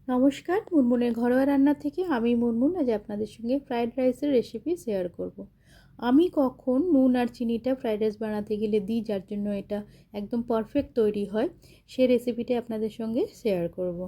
নমস্কার, মুনমুনের ঘরোয়া রান্না থেকে আমি মুনমুন আজ আপনাদের সঙ্গে ফ্রাইড রাইসের রেসিপি শেয়ার করব। আমি কখন নুন আর চিনিটা ফ্রাইড রাইস বানাতে গেলে দিই, যার জন্য এটা একদম পারফেক্ট তৈরি হয়, সেই রেসিপিটা আপনাদের সঙ্গে শেয়ার করব।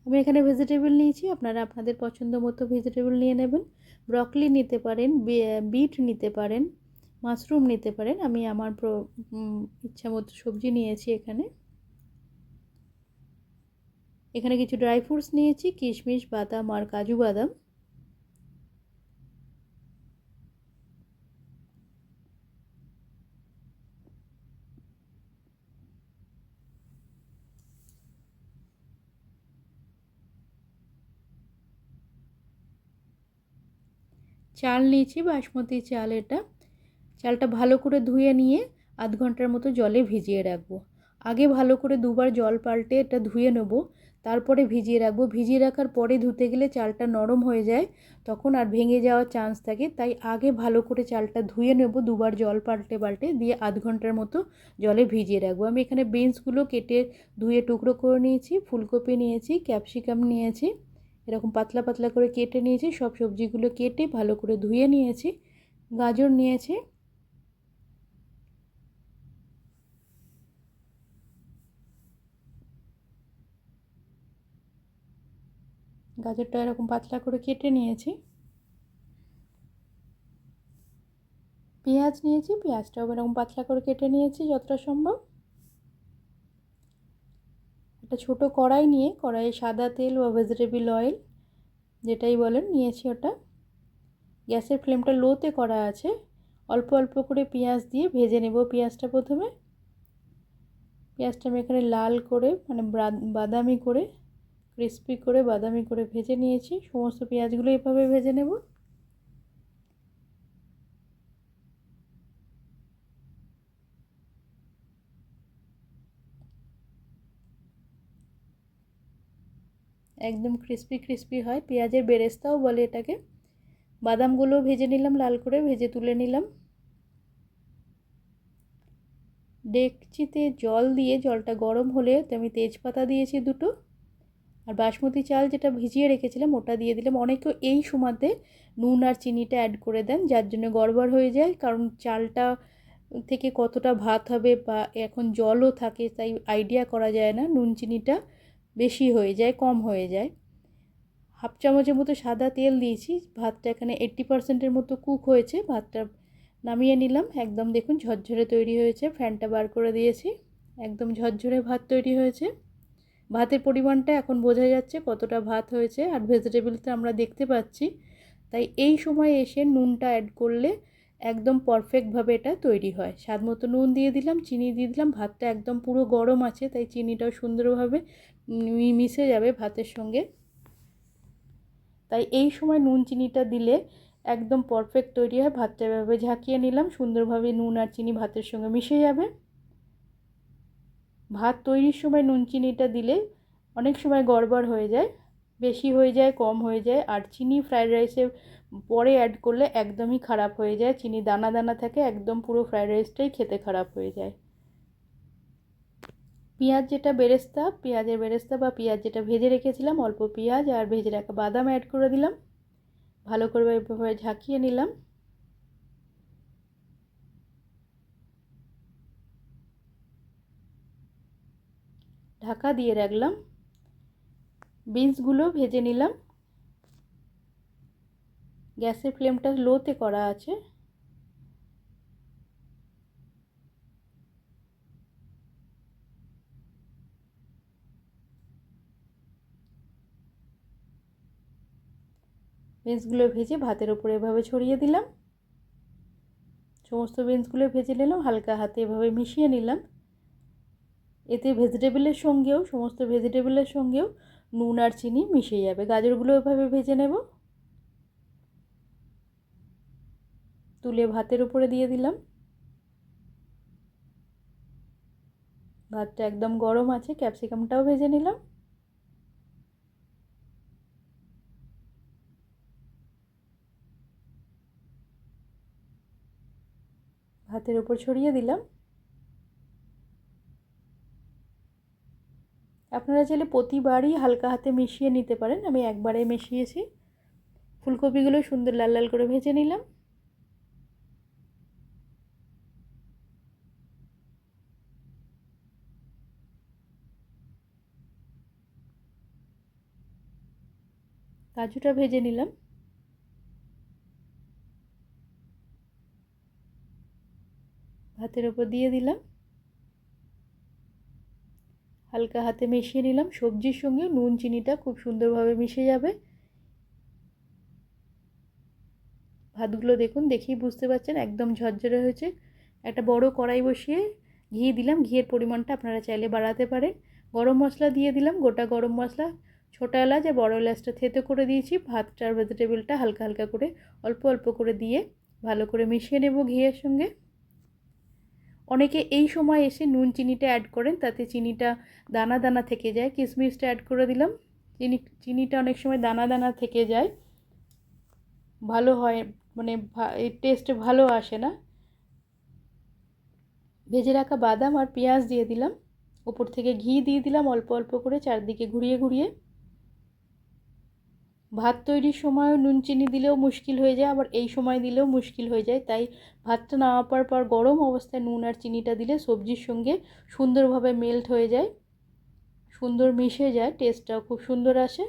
আমি এখানে ভেজিটেবল নিয়েছি, আপনারা আপনাদের পছন্দ মতো ভেজিটেবল নিয়ে নেবেন। ব্রকলি নিতে পারেন, বিট নিতে পারেন, মাশরুম নিতে পারেন। আমি আমার ইচ্ছা মতো সবজি নিয়েছি। এখানে কিছু ড্রাই ফ্রুটস নিয়েছি, কিশমিশ, বাদাম আর কাজু বাদাম। চাল নিয়েছি, বাসমতি চাল। চালটা ভালো করে ধুয়ে নিয়ে আধ ঘন্টার মতো জলে ভিজিয়ে রাখবো। আগে ভালো করে দুবার জল পাল্টে এটা ধুয়ে নেব, তারপরে ভিজিয়ে রাখবো। ভিজিয়ে রাখার পরে ধুতে গেলে চালটা নরম হয়ে যায়, তখন আর ভেঙে যাওয়ার চান্স থাকে। তাই আগে ভালো করে চালটা ধুয়ে নেব, দুবার জল পাল্টে পাল্টে দিয়ে আধ ঘন্টার মতো জলে ভিজিয়ে রাখবো। আমি এখানে বিনসগুলো কেটে ধুয়ে টুকরো করে নিয়েছি, ফুলকপি নিয়েছি, ক্যাপসিকাম নিয়েছি, এরকম পাতলা পাতলা করে কেটে নিয়েছি। সব সবজিগুলো কেটে ভালো করে ধুয়ে নিয়েছি। গাজর নিয়েছি, গাজরটা এরকম পাতলা করে কেটে নিয়েছি। পেঁয়াজ নিয়েছি, পেঁয়াজটাও এরকম পাতলা করে কেটে নিয়েছি যতটা সম্ভব। একটা ছোটো কড়াই নিয়ে কড়াইয়ে সাদা তেল বা ভেজিটেবল অয়েল যেটাই বলেন নিয়েছি ওটা। গ্যাসের ফ্লেমটা লোতে করা আছে। অল্প অল্প করে পেঁয়াজ দিয়ে ভেজে নেব। পেঁয়াজটা প্রথমে আমি এখানে লাল করে মানে বাদামি করে, ক্রিস্পি করে বাদামি করে ভেজে নিয়েছি। সমস্ত পেঁয়াজগুলো এভাবে ভেজে নেব। একদম ক্রিস্পি ক্রিস্পি হয়, পেঁয়াজের বেরেস্তাও বলে এটাকে। বাদামগুলো ভেজে নিলাম, লাল করে ভেজে তুলে নিলাম। ডেকচিতে জল দিয়ে জলটা গরম হলে আমি তেজপাতা দিয়েছি দুটো, আর বাসমতি চাল যেটা ভিজিয়ে রেখেছিলাম ওটা দিয়ে দিলাম। অনেকেও এই সময়তে নুন আর চিনিটা অ্যাড করে দেন, যার জন্য গড়বড় হয়ে যায়, কারণ চালটা থেকে কতটা ভাত হবে বা এখন জলও থাকে, তাই আইডিয়া করা যায় না, নুন চিনিটা বেশি হয়ে যায় কম হয়ে যায়। হাফ চামচের মতো সাদা তেল দিয়েছি। ভাতটা এখানে 80% মতো কুক হয়েছে। ভাতটা নামিয়ে নিলাম। একদম দেখুন ঝরঝরে তৈরি হয়েছে, ফ্যানটা বার করে দিয়েছি। একদম ঝরঝরে ভাত তৈরি হয়েছে। ভাতের পরিমাণটা এখন বোঝা যাচ্ছে কতটা ভাত হয়েছে, আর ভেজিটেবলটা আমরা দেখতে পাচ্ছি। তাই এই সময় এসে নুনটা অ্যাড করলে একদম পারফেক্টভাবে এটা তৈরি হয়। স্বাদ মতো নুন দিয়ে দিলাম, চিনি দিয়ে দিলাম। ভাতটা একদম পুরো গরম আছে, তাই চিনিটাও সুন্দরভাবে মিশে যাবে ভাতের সঙ্গে। তাই এই সময় নুন চিনিটা দিলে একদম পারফেক্ট তৈরি হয়। ভাতটা এভাবে ঝাঁকিয়ে নিলাম, সুন্দরভাবে নুন আর চিনি ভাতের সঙ্গে মিশে যাবে। ভাত তৈরির সময় নুন চিনিটা দিলে অনেক সময় গড়বড় হয়ে যায়, বেশি হয়ে যায় কম হয়ে যায়। আর চিনি ফ্রাইড রাইসে পরে অ্যাড করলে একদমই খারাপ হয়ে যায়, চিনি দানা দানা থাকে, একদম পুরো ফ্রাইড রাইসটাই খেতে খারাপ হয়ে যায়। পেঁয়াজ যেটা বেরেস্তা, পেঁয়াজের বেরেস্তা বা পেঁয়াজ যেটা ভেজে রেখেছিলাম, অল্প পেঁয়াজ আর ভেজে রাখা বাদাম অ্যাড করে দিলাম। ভালো করে এভাবে ঝাঁকিয়ে নিলাম। ঢাকা দিয়ে রাখলাম। বিনসগুলো ভেজে নিলাম। গ্যাসের ফ্লেমটা লোতে করা আছে। বিনসগুলো ভেজে ভাতের উপরে এভাবে ছড়িয়ে দিলাম। সমস্ত বিনসগুলো ভেজে নিলাম, হালকা হাতে এভাবে মিশিয়ে নিলাম। এতে সমস্ত ভেজিটেবলের সঙ্গেও নুন আর চিনি মিশে যাবে। গাজরগুলো এভাবে ভেজে নেব, তুলে ভাতের উপরে দিয়ে দিলাম। ভাতটা একদম গরম আছে। ক্যাপসিকামটাও ভেজে নিলাম, ভাতের উপর ছড়িয়ে দিলাম। আপনারা চাইলে প্রতিবারই হালকা হাতে মিশিয়ে নিতে পারেন, আমি একবারে মিশিয়েছি। ফুলকপিগুলো সুন্দর লাল লাল করে ভেজে নিলাম। কাজুটা ভেজে নিলাম। ভাতের ওপর দিয়ে দিলাম, হালকা হাতে মিশিয়ে নিলাম। সবজির সঙ্গে নুন চিনিটা খুব সুন্দরভাবে মিশে যাবে। ভাতগুলো দেখুন, দেখেই বুঝতে পারছেন একদম ঝরঝরে হয়েছে। একটা বড় কড়াই বসিয়ে ঘি দিলাম, ঘিয়ের পরিমাণটা আপনারা চাইলে বাড়াতে পারেন। গরম মশলা দিয়ে দিলাম, গোটা গরম মশলা, ছোটো এলাচ আর বড় এলাচটা থেতো করে দিয়েছি। ভাতটার ভেজিটেবলটা হালকা হালকা করে অল্প অল্প করে দিয়ে ভালো করে মিশিয়ে নেব ঘিয়ের সঙ্গে। অনেকে এই সময় এসে নুন চিনিটা অ্যাড করেন, তাতে চিনিটা দানা দানা থেকে যায়। কিশমিশটা অ্যাড করে দিলাম। চিনিটা অনেক সময় দানা দানা থেকে যায়, ভালো হয়, মানে টেস্ট ভালো আসে না। ভেজে রাখা বাদাম আর পেঁয়াজ দিয়ে দিলাম, ওপর থেকে ঘি দিয়ে দিলাম অল্প অল্প করে চারদিকে ঘুরিয়ে ঘুরিয়ে। ভাত তৈরির সময় নুন চিনি দিলেও মুশকিল হয়ে যায়, আবার এই সময় দিলেও মুশকিল হয়ে যায়। তাই ভাতটা নামাবার পর গরম অবস্থায় নুন আর চিনিটা দিলে সবজির সঙ্গে সুন্দরভাবে মেল্ট হয়ে যায়, সুন্দর মিশে যায়, টেস্টটাও খুব সুন্দর আসে।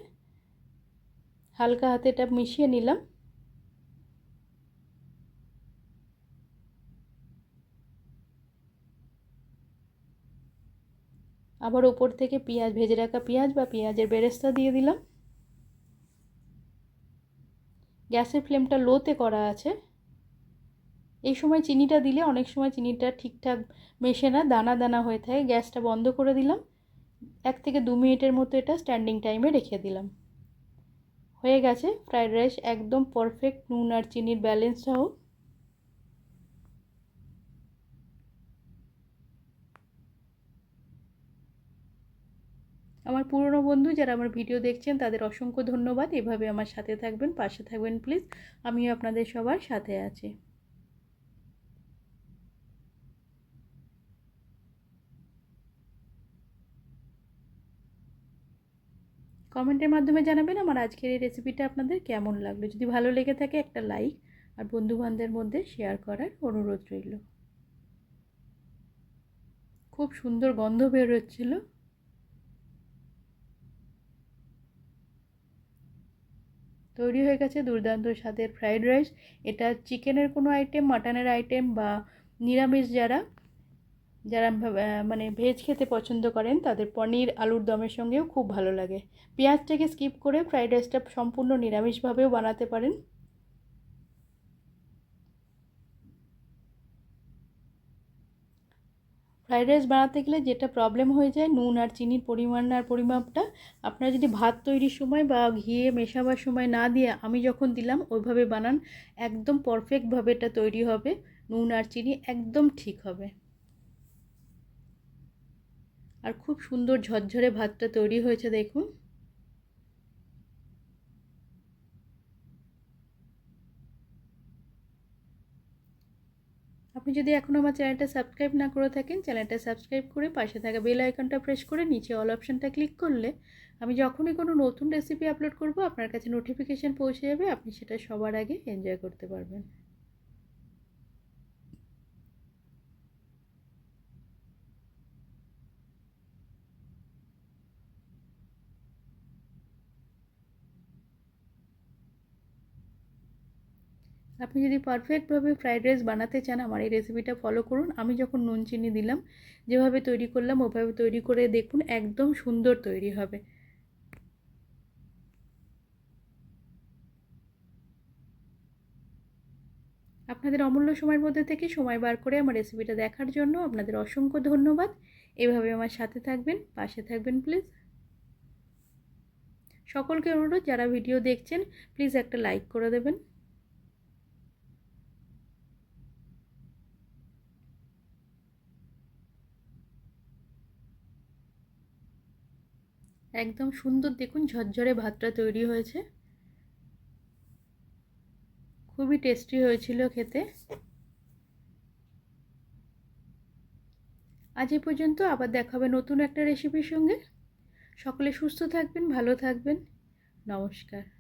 হালকা হাতে এটা মিশিয়ে নিলাম। আবার ওপর থেকে পেঁয়াজ, ভেজে রাখা পেঁয়াজ বা পেঁয়াজের বেরেস্তা দিয়ে দিলাম। গ্যাসের ফ্লেমটা লোতে করা আছে। এই সময় চিনিটা দিলে অনেক সময় চিনিটা ঠিকঠাক মেশে না, দানা দানা হয়ে থাকে। গ্যাসটা বন্ধ করে দিলাম। 1 থেকে 2 মিনিটের মতো এটা স্ট্যান্ডিং টাইমে রেখে দিলাম। হয়ে গেছে ফ্রাইড রাইস, একদম পারফেক্ট নুন আর চিনির ব্যালেন্স সহ। আমার পুরনো বন্ধু যারা আমার ভিডিও দেখছেন তাদের অসংখ্য ধন্যবাদ। এভাবে আমার সাথে থাকবেন, পাশে থাকবেন প্লিজ। আমিও আপনাদের সবার সাথে আছি। কমেন্টের মাধ্যমে জানাবেন আমার আজকের এই রেসিপিটা আপনাদের কেমন লাগলো। যদি ভালো লেগে থাকে একটা লাইক আর বন্ধুবান্ধবের মধ্যে শেয়ার করার অনুরোধ রইল। খুব সুন্দর গন্ধ বের হচ্ছিল। তৈরি হয়ে গেছে দুর্দান্ত স্বাদের ফ্রাইড রাইস। এটা চিকেনের কোনো আইটেম, মাটনের আইটেম বা নিরামিষ যারা যারা মানে ভেজ খেতে পছন্দ করেন তাদের পনির আলুর দমের সঙ্গেও খুব ভালো লাগে। পেঁয়াজটাকে স্কিপ করে ফ্রাইড রাইসটা সম্পূর্ণ নিরামিষভাবেও বানাতে পারেন। ফ্রাইড রাইস বানাতে গেলে যেটা প্রবলেম হয়ে যায়, নুন আর চিনির পরিমাণ আর পরিমাপটা। আপনারা যদি ভাত তৈরির সময় বা ঘিয়ে মেশাবার সময় না দিয়ে আমি যখন দিলাম ওইভাবে বানান, একদম পারফেক্টভাবে এটা তৈরি হবে। নুন আর চিনি একদম ঠিক হবে। আর খুব সুন্দর ঝরঝরে ভাতটা তৈরি হয়েছে দেখুন। আপনি যদি এখনও আমার চ্যানেলটা সাবস্ক্রাইব না করে থাকেন, চ্যানেলটা সাবস্ক্রাইব করে পাশে থাকা বেল আইকনটা প্রেস করে নিচে অল অপশানটা ক্লিক করলে আমি যখনই কোনো নতুন রেসিপি আপলোড করব আপনার কাছে নোটিফিকেশান পৌঁছে যাবে, আপনি সেটা সবার আগে এনজয় করতে পারবেন। আপনি যদি পারফেক্টভাবে ফ্রাইড রাইস বানাতে চান আমার এই রেসিপিটা ফলো করুন। আমি যখন নুন চিনি দিলাম যেভাবে তৈরি করলাম ওভাবে তৈরি করে দেখুন, একদম সুন্দর তৈরি হবে। আপনাদের অমূল্য সময়ের মধ্যে থেকে সময় বার করে আমার রেসিপিটা দেখার জন্য আপনাদের অসংখ্য ধন্যবাদ। এভাবে আমার সাথে থাকবেন, পাশে থাকবেন প্লিজ। সকলকে অনুরোধ যারা ভিডিও দেখছেন প্লিজ একটা লাইক করে দেবেন। একদম সুন্দর দেখুন ঝরঝরে ভাতটা তৈরি হয়েছে, খুবই টেস্টি হয়েছিল খেতে। আজ এই পর্যন্ত, আবার দেখা হবে নতুন একটা রেসিপির সঙ্গে। সকলে সুস্থ থাকবেন, ভালো থাকবেন। নমস্কার।